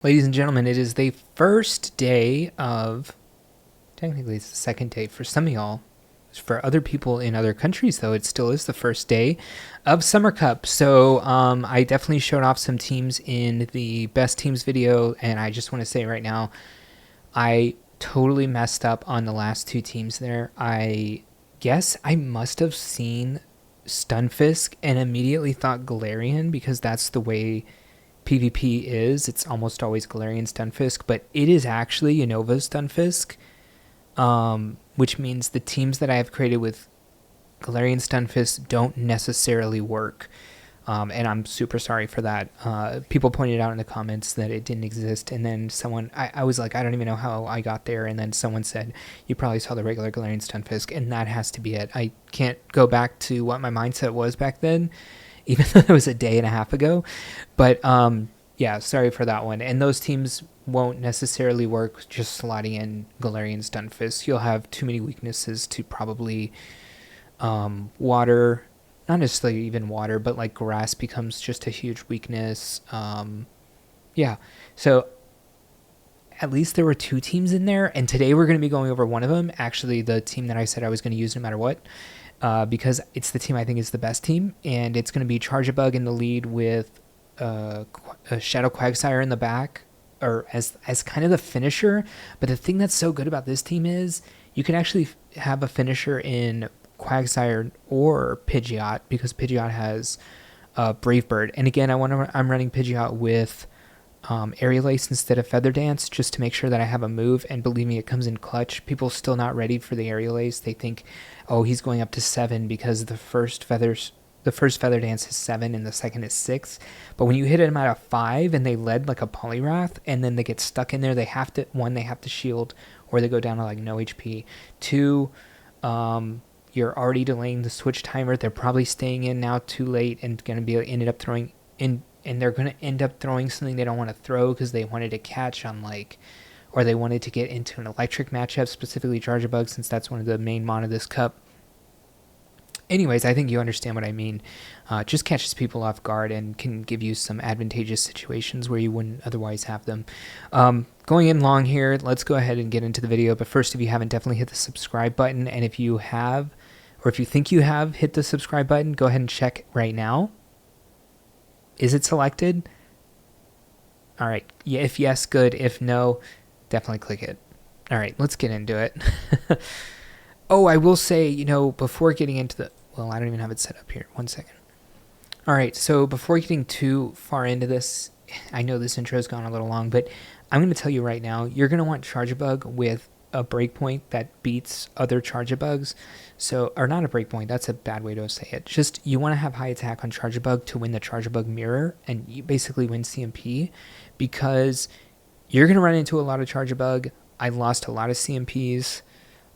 Ladies and gentlemen, it is the first day of, technically it's the second day for some of y'all. For other people in other countries, though, it still is the first day of Summer Cup. So I definitely showed off some teams in the best teams video, and I just want to say right now, I totally messed up on the last two teams there. I guess I must have seen Stunfisk and immediately thought Galarian because that's the way PvP is. It's almost always Galarian Stunfisk, but it is actually Unova Stunfisk, which means the teams that I have created with Galarian Stunfisk don't necessarily work. And I'm super sorry for that. People pointed out in the comments that it didn't exist, and then someone, I was like, I don't even know how I got there, and then someone said, you probably saw the regular Galarian Stunfisk, and that has to be it. I can't go back to what my mindset was back then, even though it was a day and a half ago. But yeah, sorry for that one. And those teams won't necessarily work just slotting in Galarian Stunfisk. You'll have too many weaknesses to probably water. Not necessarily even water, but like grass becomes just a huge weakness. Yeah, so at least there were two teams in there, and today we're going to be going over one of them. Actually, the team that I said I was going to use no matter what, because it's the team I think is the best team, and it's going to be Charjabug in the lead with a Shadow Quagsire in the back, or as kind of the finisher. But the thing that's so good about this team is you can actually have a finisher in Quagsire or PIdgeot, because PIdgeot has Brave Bird. And again, I'm running PIdgeot with Aerial Ace instead of Feather Dance, just to make sure that I have a move. And believe me, it comes in clutch. People still not ready for the Aerial Ace. They think, oh, he's going up to 7 because the first Feather Dance is 7 and the second is 6. But when you hit him at a 5 and they lead like a Poliwrath, and then they get stuck in there, they have to shield, or they go down to like no HP. 2, you're already delaying the switch timer. They're probably staying in now too late and going to be ended up throwing in, and they're going to end up throwing something they don't want to throw because they wanted to catch on or they wanted to get into an electric matchup, specifically Charjabug, since that's one of the main mon of this cup. Anyways, I think you understand what I mean. Just catches people off guard and can give you some advantageous situations where you wouldn't otherwise have them. Going in long here, let's go ahead and get into the video. But first, if you haven't, definitely hit the subscribe button. And if you have, or if you think you have hit the subscribe button, go ahead and check right now. Is it selected? All right. Yeah, if yes, good. If no, definitely click it. All right, let's get into it. Oh, I will say, before getting into the... Well, I don't even have it set up here. 1 second. All right, so before getting too far into this, I know this intro's gone a little long, but I'm going to tell you right now, you're going to want Charjabug with a breakpoint that beats other Charjabugs. So, or not a breakpoint, that's a bad way to say it. Just, you want to have high attack on Charjabug to win the Charjabug mirror, and you basically win CMP, because you're going to run into a lot of Charjabug. I lost a lot of CMPs.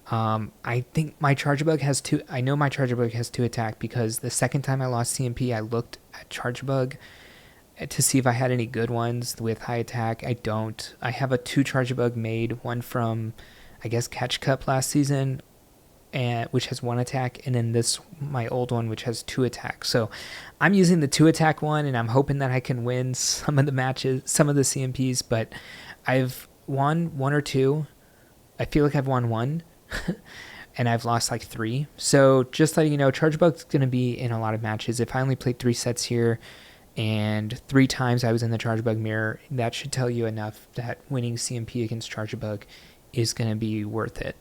I think my Charjabug has 2. I know my Charjabug has 2 attack, because the second time I lost CMP, I looked at Charjabug to see if I had any good ones with high attack. I don't. I have a 2 Charjabug made, one from, I guess, Catch Cup last season, and which has 1 attack, and then this, my old one, which has 2 attack. So I'm using the 2 attack one, and I'm hoping that I can win some of the matches, some of the CMPs, but I've won 1 or 2. I feel like I've won 1. And I've lost like 3. So just letting you know, Charjabug's going to be in a lot of matches. If I only played 3 sets here and 3 times I was in the Charjabug mirror, that should tell you enough that winning CMP against Charjabug is going to be worth it.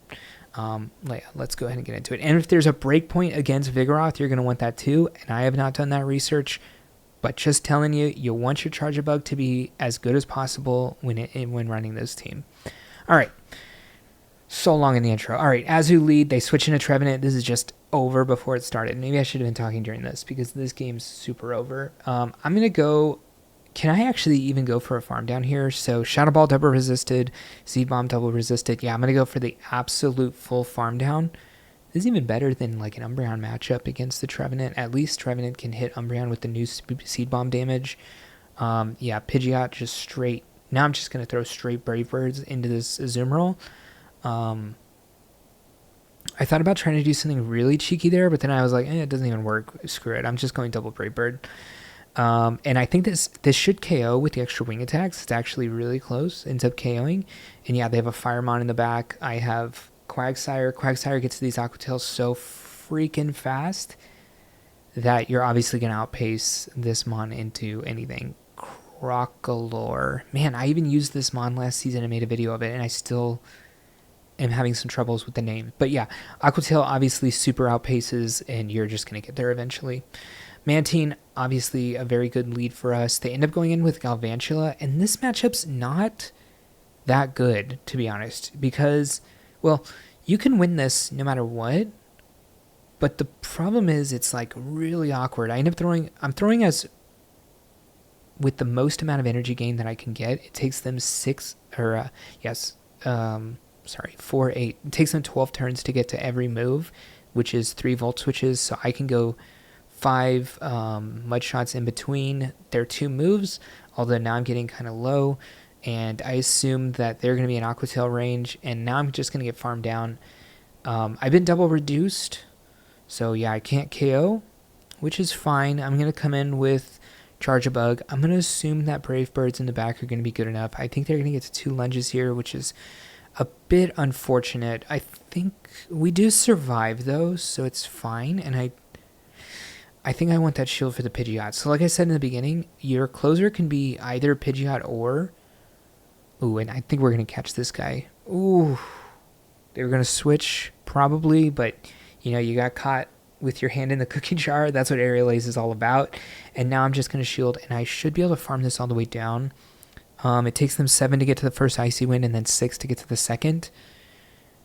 Let's go ahead and get into it. And if there's a breakpoint against Vigoroth, you're going to want that too. And I have not done that research, but just telling you, you want your Charjabug to be as good as possible when running this team. All right. So long in the intro. All right, Azu lead. They switch into Trevenant. This is just over before it started. Maybe I should have been talking during this, because this game's super over. I'm going to go... Can I actually even go for a farm down here? So Shadow Ball double resisted. Seed Bomb double resisted. Yeah, I'm going to go for the absolute full farm down. This is even better than like an Umbreon matchup against the Trevenant. At least Trevenant can hit Umbreon with the new Seed Bomb damage. Yeah, Pidgeot just straight... Now I'm just going to throw straight Brave Birds into this Azumarill. I thought about trying to do something really cheeky there, but then I was like, it doesn't even work. Screw it. I'm just going double Brave Bird. And I think this should KO with the extra wing attacks. It's actually really close. Ends up KOing. And yeah, they have a Firemon in the back. I have Quagsire. Quagsire gets to these Aqua Tails so freaking fast that you're obviously going to outpace this Mon into anything. Crocalor. Man, I even used this Mon last season and made a video of it, and I still am having some troubles with the name. But yeah, Aqua Tail obviously super outpaces, and you're just going to get there eventually. Mantine, obviously a very good lead for us. They end up going in with Galvantula, and this matchup's not that good, to be honest, because, well, you can win this no matter what, but the problem is it's like really awkward. I'm throwing as with the most amount of energy gain that I can get. It takes them 4, 8. It takes them 12 turns to get to every move, which is 3 Volt Switches, so I can go 5 mud shots in between their 2 moves, although now I'm getting kind of low, and I assume that they're going to be in Aqua Tail range, and now I'm just going to get farmed down. I've been double reduced, so yeah, I can't KO, which is fine. I'm going to come in with Charjabug. I'm going to assume that Brave Birds in the back are going to be good enough. I think they're going to get to 2 lunges here, which is a bit unfortunate. I think we do survive, though, so it's fine, and I think I want that shield for the Pidgeot. So like I said in the beginning, your closer can be either Pidgeot or... Ooh, and I think we're going to catch this guy. Ooh. They were going to switch, probably, but, you got caught with your hand in the cookie jar. That's what Aerial Ace is all about. And now I'm just going to shield, and I should be able to farm this all the way down. It takes them 7 to get to the first Icy Wind, and then 6 to get to the second.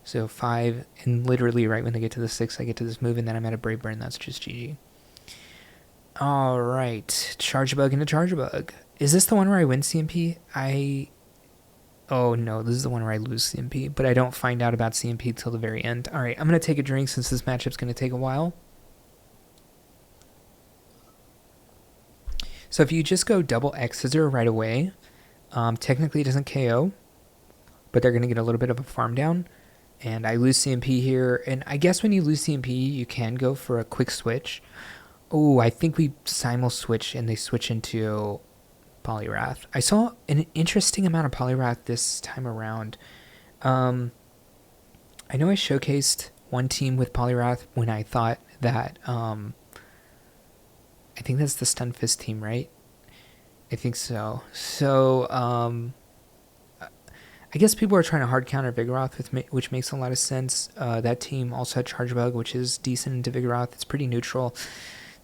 So 5, and literally right when they get to the 6, I get to this move, and then I'm at a Brave Bird, and that's just GG. Alright, Charjabug into Charjabug. Is this the one where I win CMP? Oh no, this is the one where I lose CMP, but I don't find out about CMP till the very end. Alright, I'm going to take a drink since this matchup's going to take a while. So if you just go double X Scissor right away, technically it doesn't KO, but they're going to get a little bit of a farm down. And I lose CMP here, and I guess when you lose CMP, you can go for a quick switch. Oh, I think we simul switch and they switch into Poliwrath. I saw an interesting amount of Poliwrath this time around. I know I showcased one team with Poliwrath when I thought that, I think that's the Stunfisk team, right? I think so. So, I guess people are trying to hard counter Vigoroth, which makes a lot of sense. That team also had Charjabug, which is decent into Vigoroth. It's pretty neutral.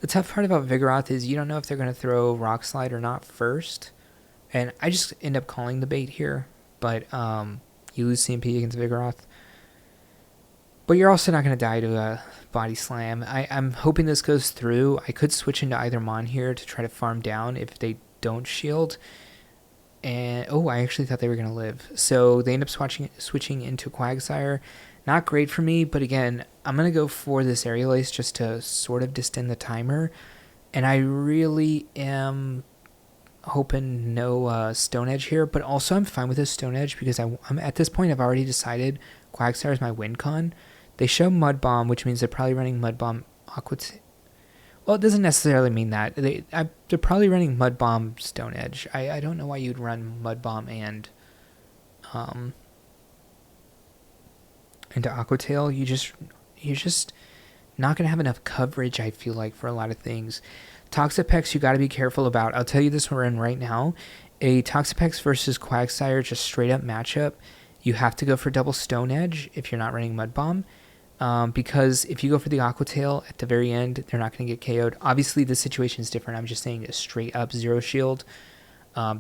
The tough part about Vigoroth is you don't know if they're going to throw Rock Slide or not first. And I just end up calling the bait here. But you lose CMP against Vigoroth. But you're also not going to die to a Body Slam. I'm hoping this goes through. I could switch into either Mon here to try to farm down if they don't shield. And oh, I actually thought they were going to live. So they end up switching into Quagsire. Not great for me, but again, I'm going to go for this Aerial Ace just to sort of distend the timer. And I really am hoping no Stone Edge here, but also I'm fine with this Stone Edge because I'm at this point I've already decided Quagsire is my win con. They show Mud Bomb, which means they're probably running Mud Bomb Aqua... Well, it doesn't necessarily mean that. They're probably running Mud Bomb Stone Edge. I don't know why you'd run Mud Bomb and into Aqua Tail. You're just not going to have enough coverage, I feel like, for a lot of things. Toxapex you got to be careful about. I'll tell you this we're in right now. A Toxapex versus Quagsire, just straight up matchup. You have to go for double Stone Edge if you're not running Mud Bomb. Because if you go for the Aqua Tail at the very end, they're not going to get KO'd. Obviously, the situation is different. I'm just saying a straight up zero shield.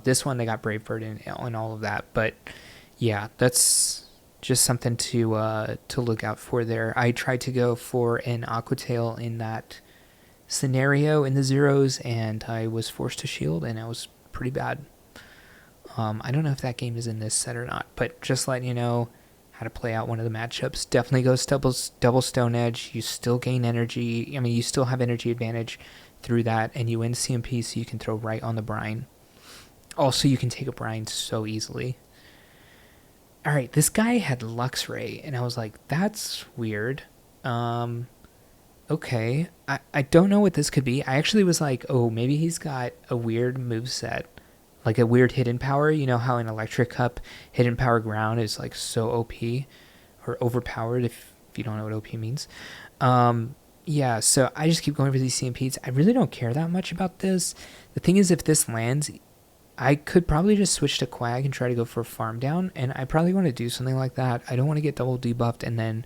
This one, they got Brave Bird and all of that. But yeah, that's just something to look out for there. I tried to go for an Aqua Tail in that scenario in the zeros, and I was forced to shield, and it was pretty bad. I don't know if that game is in this set or not, but just letting you know how to play out one of the matchups. Definitely goes double Stone Edge. You still gain energy. I mean, you still have energy advantage through that, and you win CMP, so you can throw right on the brine. Also, you can take a brine so easily. Alright, this guy had Luxray, and I was like, that's weird. Okay, I don't know what this could be. I actually was like, oh, maybe he's got a weird move set, like a weird hidden power. You know how in Electric Cup, hidden power ground is like so OP or overpowered if you don't know what OP means. Um, yeah, so I just keep going for these CMPs. I really don't care that much about this. The thing is, if this lands, I could probably just switch to Quag and try to go for a farm down, and I probably want to do something like that. I don't want to get double debuffed, and then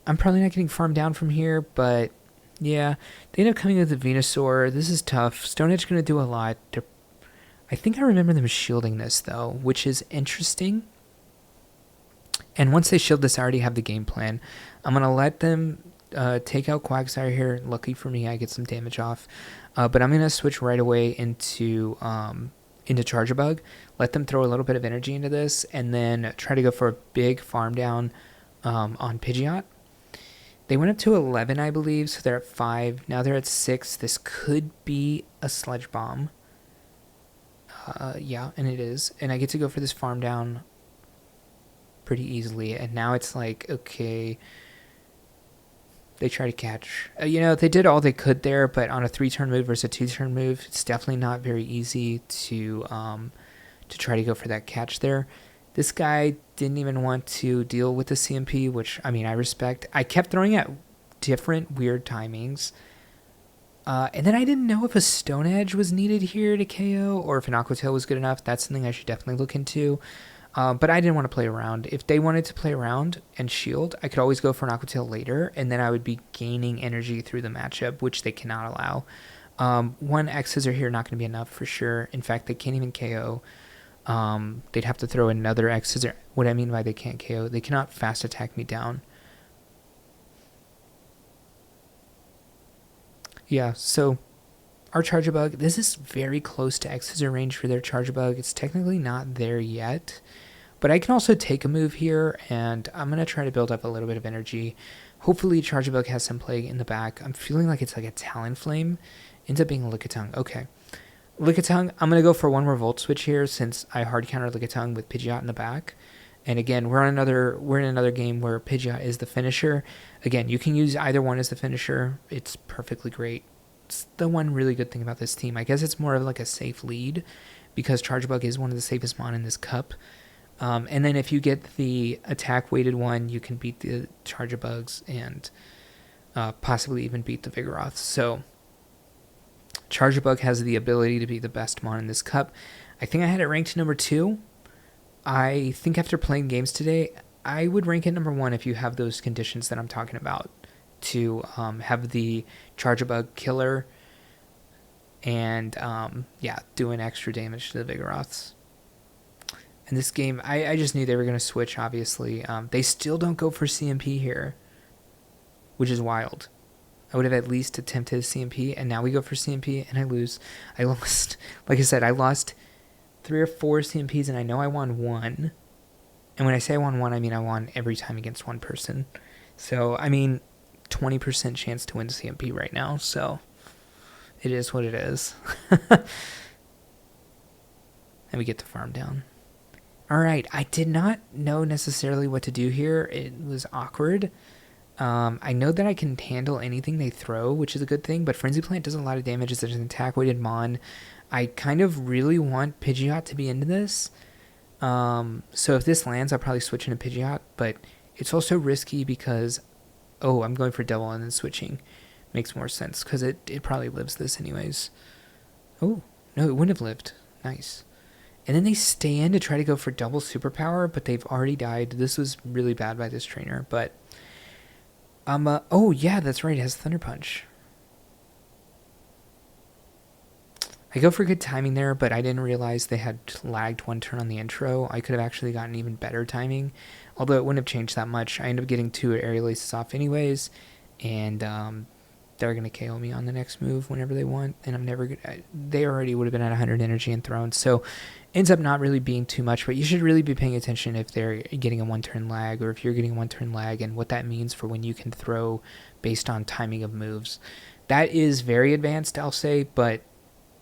I'm probably not getting farmed down from here, but yeah, they end up coming with the Venusaur. This is tough. Stone Edge going to do a lot. I think I remember them shielding this, though, which is interesting. And once they shield this, I already have the game plan. I'm going to let them take out Quagsire here. Lucky for me, I get some damage off. But I'm going to switch right away into Charjabug. Let them throw a little bit of energy into this, and then try to go for a big farm down on Pidgeot. They went up to 11, I believe, so they're at 5. Now they're at 6. This could be a Sludge Bomb. Yeah, and it is. And I get to go for this farm down pretty easily. And now it's like, okay, they try to catch. They did all they could there, but on a 3-turn move versus a 2-turn move, it's definitely not very easy to try to go for that catch there. This guy didn't even want to deal with the CMP, which, I mean, I respect. I kept throwing at different weird timings. And then I didn't know if a Stone Edge was needed here to KO or if an Aqua Tail was good enough. That's something I should definitely look into. But I didn't want to play around. If they wanted to play around and shield, I could always go for an Aqua Tail later, and then I would be gaining energy through the matchup, which they cannot allow. 1 X Scissor here not going to be enough for sure. In fact, they can't even KO. They'd have to throw another X Scissor. What I mean by they can't KO, they cannot fast attack me down. Yeah, so our Charjabug, this is very close to X Scissor range for their Charjabug. It's technically not there yet, but I can also take a move here, and I'm going to try to build up a little bit of energy. Hopefully Charjabug has some play in the back. I'm feeling like it's like a Talonflame. Ends up being a Lickitung. Okay. Lickitung, I'm going to go for one more Volt Switch here since I hard counter Lickitung with Pidgeot in the back. And again, we're in another game where Pidgeot is the finisher. Again, you can use either one as the finisher. It's perfectly great. It's the one really good thing about this team. I guess it's more of like a safe lead because Charjabug is one of the safest mon in this cup. And then if you get the attack weighted one, you can beat the Charjabugs and possibly even beat the Vigoroths. So Charjabug has the ability to be the best mon in this cup. I think I had it ranked number 2. I think after playing games today, I would rank it number 1 if you have those conditions that I'm talking about. To have the Charjabug killer and, doing extra damage to the Vigoroths. In this game, I just knew they were going to switch, obviously. They still don't go for CMP here, which is wild. I would have at least attempted a CMP, and now we go for CMP, and I lose. I lost, like I said, I lost 3 or 4 CMPs, and I know I won 1. And when I say I won 1, I mean I won every time against one person. So, I mean, 20% chance to win CMP right now, so it is what it is. And we get the farm down. Alright, I did not know necessarily what to do here. It was awkward. I know that I can handle anything they throw, which is a good thing, but Frenzy Plant does a lot of damage as an attack-weighted mon. I kind of really want Pidgeot to be into this. So if this lands, I'll probably switch into Pidgeot, but it's also risky because, I'm going for Devil and then switching. Makes more sense, because it probably lives this anyways. Oh, no, it wouldn't have lived. Nice. And then they stay in to try to go for double superpower, but they've already died. This was really bad by this trainer, but yeah, that's right, it has Thunder Punch. I go for good timing there, but I didn't realize they had lagged 1 turn on the intro. I could have actually gotten even better timing, although it wouldn't have changed that much. I ended up getting 2 aerial aces off anyways, and they're going to KO me on the next move whenever they want, and they already would have been at 100 energy and thrown, so ends up not really being too much, but you should really be paying attention if they're getting a 1-turn lag, or if you're getting a 1-turn lag, and what that means for when you can throw based on timing of moves. That is very advanced, I'll say, but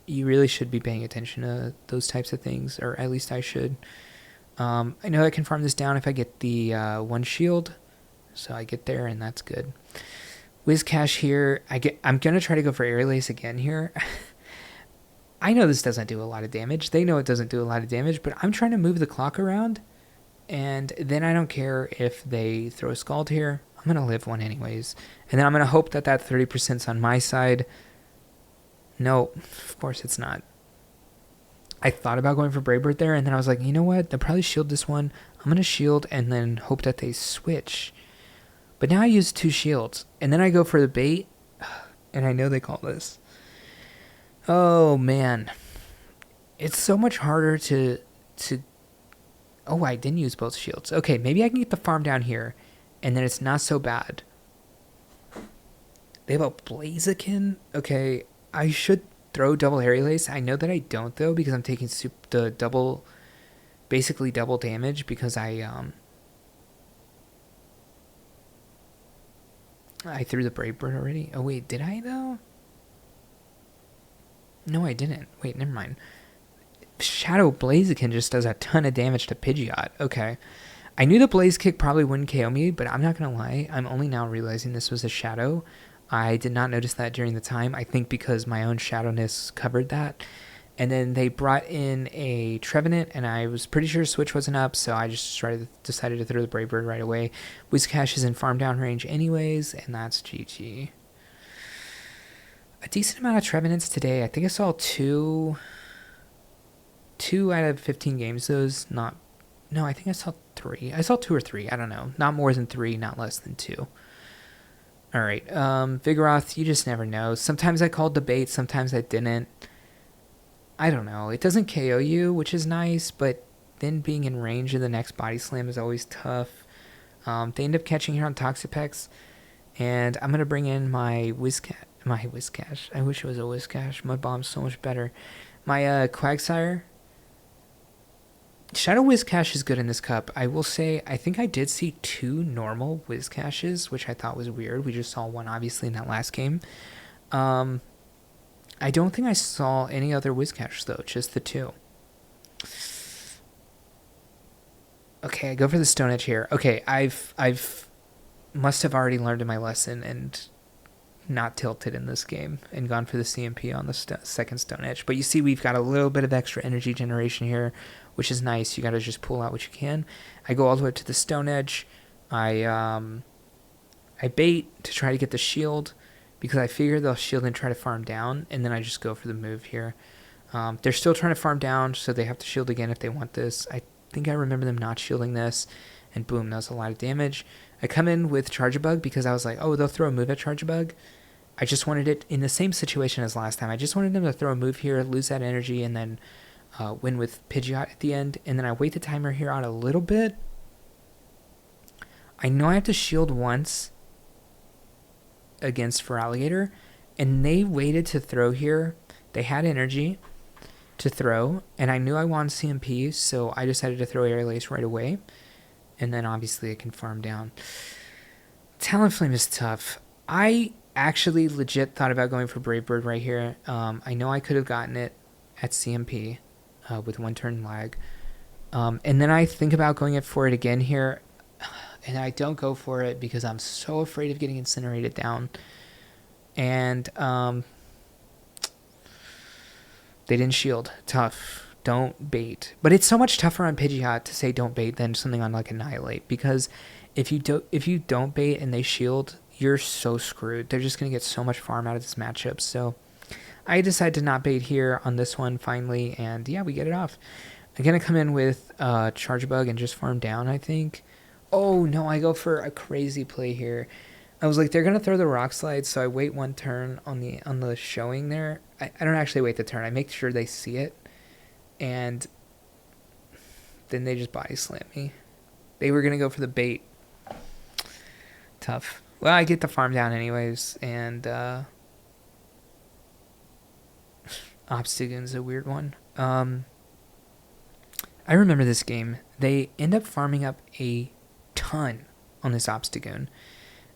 you really should be paying attention to those types of things, or at least I should. I know I can farm this down if I get the 1 shield, so I get there, and that's good. Whiscash here. I'm going to try to go for Aerial Ace again here. I know this doesn't do a lot of damage. They know it doesn't do a lot of damage, but I'm trying to move the clock around. And then I don't care if they throw a Scald here. I'm going to live one anyways. And then I'm going to hope that that 30% is on my side. No, of course it's not. I thought about going for Brave Bird there, and then I was like, you know what? They'll probably shield this one. I'm going to shield and then hope that they switch. But now I use 2 shields. And then I go for the bait. And I know they call this. Oh, man. It's so much harder to... Oh, I didn't use both shields. Okay, maybe I can get the farm down here. And then it's not so bad. They have a Blaziken? Okay, I should throw double Aerial Ace. I know that I don't, though, because I'm taking the double... Basically double damage because I threw the Brave Bird already. Oh, wait, did I, though? No, I didn't. Wait, never mind. Shadow Blaziken just does a ton of damage to Pidgeot. Okay. I knew the Blaze Kick probably wouldn't KO me, but I'm not going to lie. I'm only now realizing this was a Shadow. I did not notice that during the time. I think because my own Shadowness covered that. And then they brought in a Trevenant, and I was pretty sure Switch wasn't up, so I just decided to throw the Brave Bird right away. Whiscash is in farm down range anyways, and that's GG. A decent amount of Trevenants today. I think I saw two out of 15 games. No, I think I saw 3. I saw 2 or 3. I don't know. Not more than 3, not less than 2. All right. Vigoroth, you just never know. Sometimes I called the bait, sometimes I didn't. I don't know. It doesn't KO you, which is nice, but then being in range of the next Body Slam is always tough. They end up catching here on Toxapex, and I'm going to bring in my Whiscash. I wish it was a Whiscash. Mud Bomb's so much better. My Quagsire. Shadow Whiscash is good in this cup. I will say, I think I did see 2 normal Whiscashes, which I thought was weird. We just saw one, obviously, in that last game. I don't think I saw any other Whiscash, though, just the 2. Okay, I go for the Stone Edge here. Okay, I've must have already learned my lesson and not tilted in this game and gone for the CMP on the second Stone Edge. But you see we've got a little bit of extra energy generation here, which is nice. You got to just pull out what you can. I go all the way up to the Stone Edge. I bait to try to get the shield, because I figure they'll shield and try to farm down, and then I just go for the move here. They're still trying to farm down, so they have to shield again if they want this. I think I remember them not shielding this, and boom, that was a lot of damage. I come in with Charjabug because I was like, oh, they'll throw a move at Charjabug. I just wanted it in the same situation as last time. I just wanted them to throw a move here, lose that energy, and then win with Pidgeot at the end. And then I wait the timer here out a little bit. I know I have to shield once against Feraligatr, and they waited to throw here. They had energy to throw, and I knew I wanted CMP, so I decided to throw Aerial Ace right away, and then obviously I can farm down. Talonflame is tough. I actually legit thought about going for Brave Bird right here. I know I could have gotten it at CMP with 1 turn lag, and then I think about going for it again here, and I don't go for it because I'm so afraid of getting incinerated down. And they didn't shield. Tough. Don't bait. But it's so much tougher on Pidgeot to say don't bait than something on like Annihilate, because if you don't bait and they shield, you're so screwed. They're just gonna get so much farm out of this matchup. So I decided to not bait here on this one finally, and yeah, we get it off. I'm gonna come in with Charjabug and just farm down, I think. Oh, no, I go for a crazy play here. I was like, they're going to throw the Rock Slide, so I wait 1 turn on the showing there. I don't actually wait the turn. I make sure they see it, and then they just Body Slam me. They were going to go for the bait. Tough. Well, I get the farm down anyways, and Obstagoon's a weird one. I remember this game. They end up farming up a ton on this Obstagoon,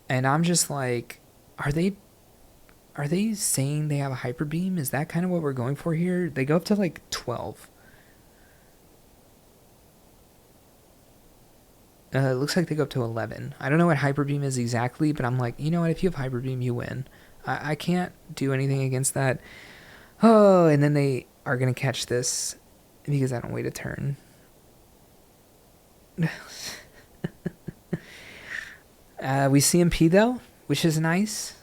and I'm just like, are they saying they have a Hyper Beam? Is that kind of what we're going for here? They go up to like 12. It looks like they go up to 11. I don't know what Hyper Beam is exactly, but I'm like, you know what? If you have Hyper Beam, you win. I can't do anything against that. Oh, and then they are going to catch this because I don't wait a turn. We CMP though, which is nice.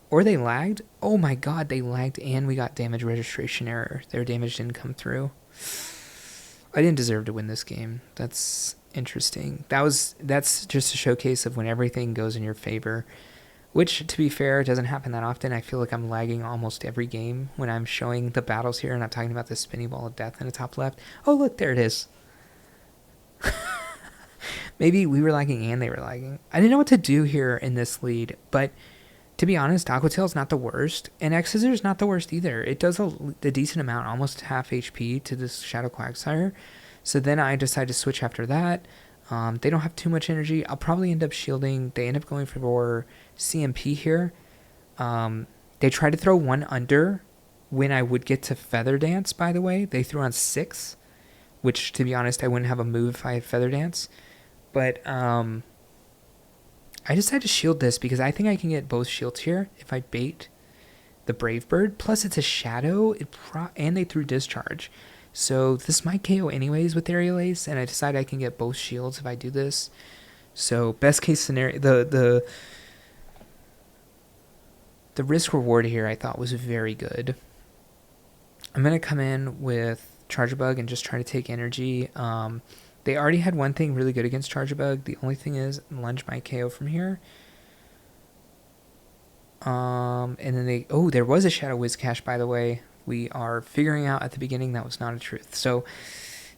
Or they lagged. Oh my god, they lagged and we got damage registration error. Their damage didn't come through. I didn't deserve to win this game. That's interesting. That's just a showcase of when everything goes in your favor. Which, to be fair, doesn't happen that often. I feel like I'm lagging almost every game when I'm showing the battles here and I'm talking about the spinning ball of death in the top left. Oh, look, there it is. Maybe we were lagging and they were lagging. I didn't know what to do here in this lead, but to be honest, Aqua Tail's not the worst, and X-Scissors not the worst either. It does a decent amount, almost half HP to this Shadow Quagsire. So then I decide to switch after that. They don't have too much energy. I'll probably end up shielding. They end up going for CMP here. They try to throw one under when I would get to Feather Dance, by the way. They threw on 6, which, to be honest, I wouldn't have a move if I had Feather Dance. But I decided to shield this because I think I can get both shields here if I bait the Brave Bird. Plus, it's a Shadow, and they threw Discharge. So this might KO anyways with Aerial Ace, and I decide I can get both shields if I do this. So best case scenario, the risk reward here I thought was very good. I'm going to come in with Charjabug and just try to take energy. They already had one thing really good against Charjabug. The only thing is Lunge might KO from here. And then there was a Shadow Whiscash, by the way. We are figuring out at the beginning that was not a truth. So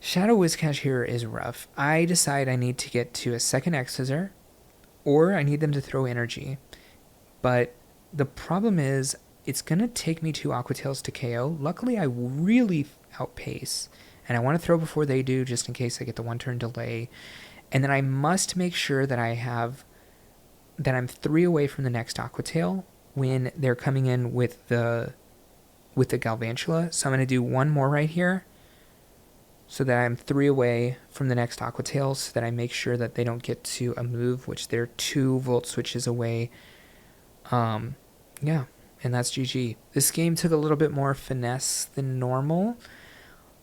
Shadow Whiscash here is rough. I decide I need to get to a second X-Scissor, or I need them to throw energy. But the problem is it's going to take me 2 Aqua Tails to KO. Luckily, I really outpace, and I want to throw before they do just in case I get the 1-turn delay. And then I must make sure that I'm 3 away from the next Aqua Tail when they're coming in with the Galvantula. So I'm going to do one more right here so that I'm 3 away from the next Aqua Tail, so that I make sure that they don't get to a move, which they're 2 Volt Switches away. Yeah, and that's GG. This game took a little bit more finesse than normal,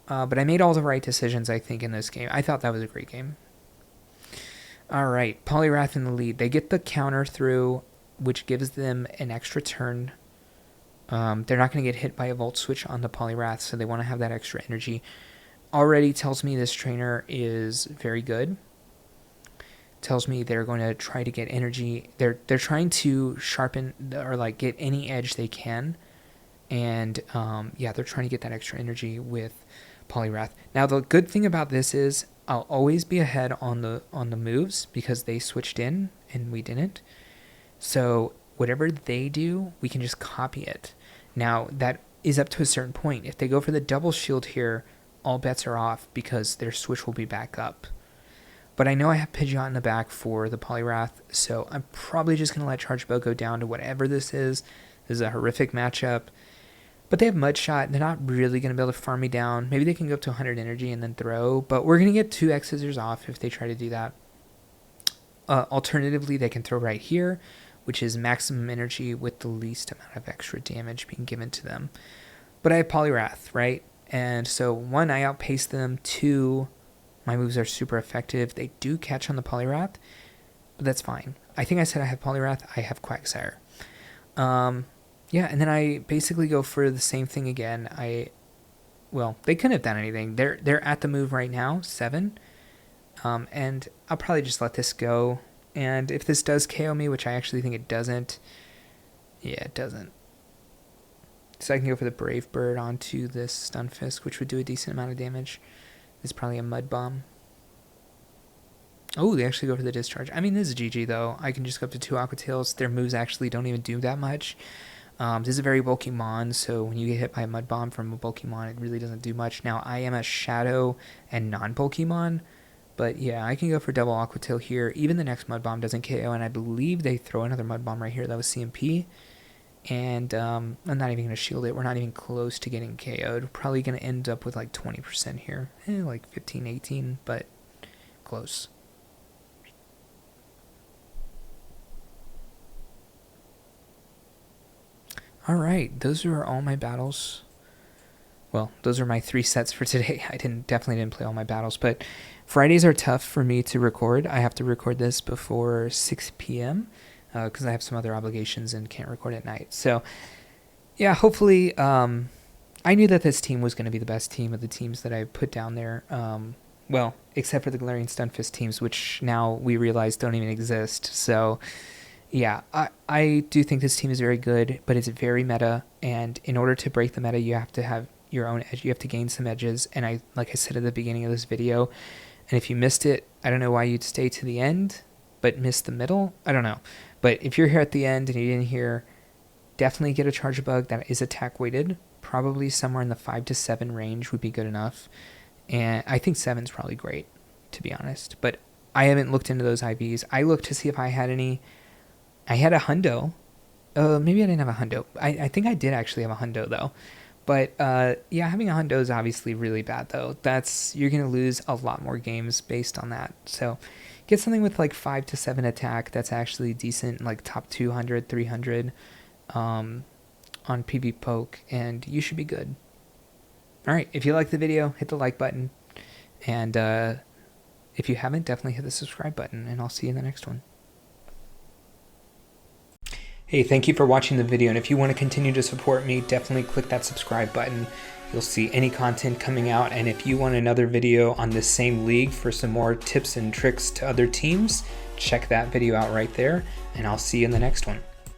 but I made all the right decisions, I think, in this game. I thought that was a great game. All right, Poliwrath in the lead. They get the counter through, which gives them an extra turn. They're not going to get hit by a Volt Switch on the Poliwrath, so they want to have that extra energy. Already tells me this trainer is very good. Tells me they're going to try to get energy. They're trying to sharpen or like get any edge they can. And yeah, they're trying to get that extra energy with Poliwrath. Now the good thing about this is I'll always be ahead on the moves because they switched in and we didn't. So whatever they do, we can just copy it. Now that is up to a certain point. If they go for the double shield here, all bets are off because their switch will be back up. But I know I have PIdgeot in the back for the Poliwrath, so I'm probably just going to let Charjabug go down to whatever this is. This is a horrific matchup. But they have Mudshot. They're not really going to be able to farm me down. Maybe they can go up to 100 energy and then throw. But we're going to get 2 X-Scissors off if they try to do that. Alternatively, they can throw right here, which is maximum energy with the least amount of extra damage being given to them. But I have Poliwrath, right? And so 1, I outpace them. 2, my moves are super effective. They do catch on the Poliwrath, but that's fine. I think I said I have Poliwrath. I have Quagsire. Yeah, and then I basically go for the same thing again. Well, they couldn't have done anything. They're at the move right now, 7. And I'll probably just let this go. And if this does KO me, which I actually think it doesn't, yeah, it doesn't. So I can go for the Brave Bird onto this Stunfisk, which would do a decent amount of damage. It's probably a Mud Bomb. Oh, they actually go for the Discharge. I mean, this is GG, though. I can just go up to 2 Aqua Tails. Their moves actually don't even do that much. This is a very bulky Mon, so when you get hit by a Mud Bomb from a bulky Mon, it really doesn't do much. Now, I am a Shadow and non-bulky Mon, but yeah, I can go for double Aqua Tail here. Even the next Mud Bomb doesn't KO, and I believe they throw another Mud Bomb right here. That was CMP. And I'm not even going to shield it. We're not even close to getting KO'd. Probably going to end up with like 20% here. Like 15, 18, but close. All right, those are all my battles. Well, those are my 3 sets for today. I definitely didn't play all my battles, but Fridays are tough for me to record. I have to record this before 6 p.m. Because I have some other obligations and can't record at night. So, yeah, hopefully, I knew that this team was going to be the best team of the teams that I put down there. Well, except for the Galarian Stunfisk teams, which now we realize don't even exist. So, yeah, I do think this team is very good, but it's very meta. And in order to break the meta, you have to have your own edge. You have to gain some edges. And like I said at the beginning of this video, and if you missed it, I don't know why you'd stay to the end, but miss the middle. I don't know. But if you're here at the end and you didn't hear, definitely get a Charjabug that is attack weighted. Probably somewhere in the 5 to 7 range would be good enough. And I think 7's probably great, to be honest. But I haven't looked into those IVs. I looked to see if I had any. I had a hundo. Maybe I didn't have a hundo. I think I did actually have a hundo, though. But, yeah, having a hundo is obviously really bad, though. You're going to lose a lot more games based on that. So get something with, like, 5 to 7 attack that's actually decent, like top 200, 300 on PB Poke, and you should be good. All right, if you like the video, hit the like button. And if you haven't, definitely hit the subscribe button, and I'll see you in the next one. Hey, thank you for watching the video, and if you want to continue to support me, definitely click that subscribe button. You'll see any content coming out, and if you want another video on this same league for some more tips and tricks to other teams, check that video out right there, and I'll see you in the next one.